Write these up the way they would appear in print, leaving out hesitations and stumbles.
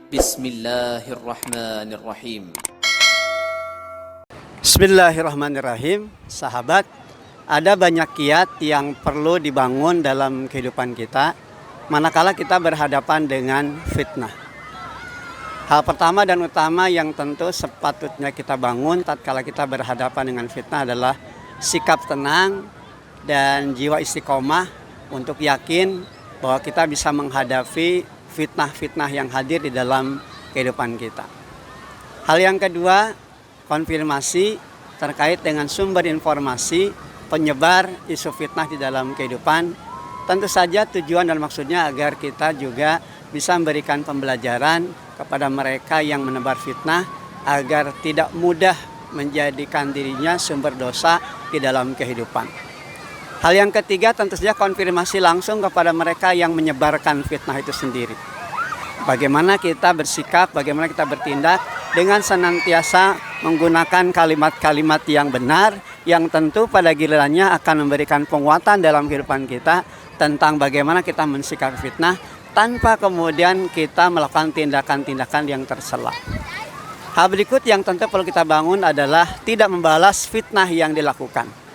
Bismillahirrahmanirrahim. Bismillahirrahmanirrahim. Sahabat, ada banyak kiat yang perlu dibangun dalam kehidupan kita manakala kita berhadapan dengan fitnah. Hal pertama dan utama yang tentu sepatutnya kita bangun tatkala kita berhadapan dengan fitnah adalah sikap tenang dan jiwa istiqomah untuk yakin bahwa kita bisa menghadapi fitnah-fitnah yang hadir di dalam kehidupan kita. Hal yang kedua, konfirmasi terkait dengan sumber informasi penyebar isu fitnah di dalam kehidupan. Tentu saja tujuan dan maksudnya agar kita juga bisa memberikan pembelajaran kepada mereka yang menebar fitnah agar tidak mudah menjadikan dirinya sumber dosa di dalam kehidupan. Hal yang ketiga tentu saja konfirmasi langsung kepada mereka yang menyebarkan fitnah itu sendiri. Bagaimana kita bersikap, bagaimana kita bertindak dengan senantiasa menggunakan kalimat-kalimat yang benar yang tentu pada gilirannya akan memberikan penguatan dalam kehidupan kita tentang bagaimana kita mensikapi fitnah tanpa kemudian kita melakukan tindakan-tindakan yang tercela. Hal berikut yang tentu perlu kita bangun adalah tidak membalas fitnah yang dilakukan.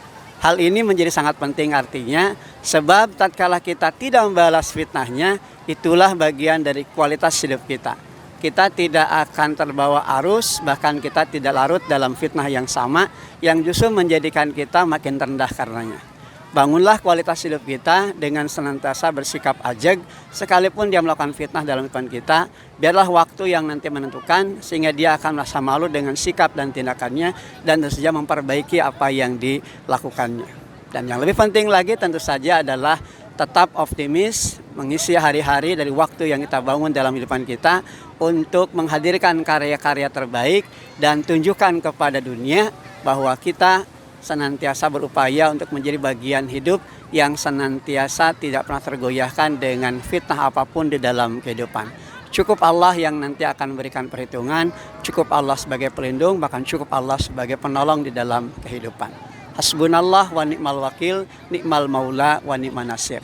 Hal ini menjadi sangat penting artinya sebab tatkala kita tidak membalas fitnahnya, itulah bagian dari kualitas hidup kita. Kita tidak akan terbawa arus, bahkan kita tidak larut dalam fitnah yang sama yang justru menjadikan kita makin rendah karenanya. Bangunlah kualitas hidup kita dengan senantiasa bersikap ajeg sekalipun dia melakukan fitnah dalam kehidupan kita. Biarlah waktu yang nanti menentukan sehingga dia akan merasa malu dengan sikap dan tindakannya dan tentu saja memperbaiki apa yang dilakukannya. Dan yang lebih penting lagi tentu saja adalah tetap optimis mengisi hari-hari dari waktu yang kita bangun dalam kehidupan kita untuk menghadirkan karya-karya terbaik dan tunjukkan kepada dunia bahwa kita senantiasa berupaya untuk menjadi bagian hidup yang senantiasa tidak pernah tergoyahkan dengan fitnah apapun di dalam kehidupan. Cukup Allah yang nanti akan memberikan perhitungan, cukup Allah sebagai pelindung, bahkan cukup Allah sebagai penolong di dalam kehidupan. Hasbunallah wa ni'mal wakil, ni'mal maula wa ni'man nasir.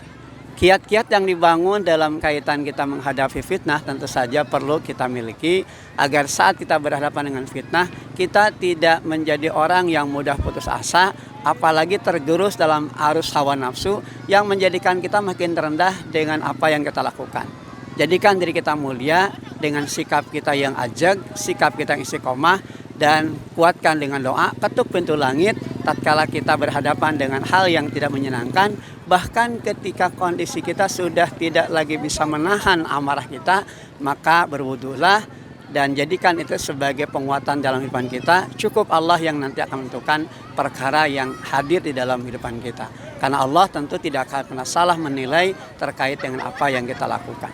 Kiat-kiat yang dibangun dalam kaitan kita menghadapi fitnah tentu saja perlu kita miliki agar saat kita berhadapan dengan fitnah kita tidak menjadi orang yang mudah putus asa, apalagi tergerus dalam arus hawa nafsu yang menjadikan kita makin rendah dengan apa yang kita lakukan. Jadikan diri kita mulia dengan sikap kita yang ajeg, sikap kita yang istiqomah, dan kuatkan dengan doa, ketuk pintu langit tatkala kita berhadapan dengan hal yang tidak menyenangkan. Bahkan ketika kondisi kita sudah tidak lagi bisa menahan amarah kita, maka berwudulah dan jadikan itu sebagai penguatan dalam kehidupan kita. Cukup Allah yang nanti akan menentukan perkara yang hadir di dalam kehidupan kita. Karena Allah tentu tidak akan pernah salah menilai terkait dengan apa yang kita lakukan.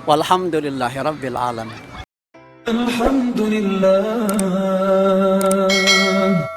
Walhamdulillahirabbil alamin. Alhamdulillah.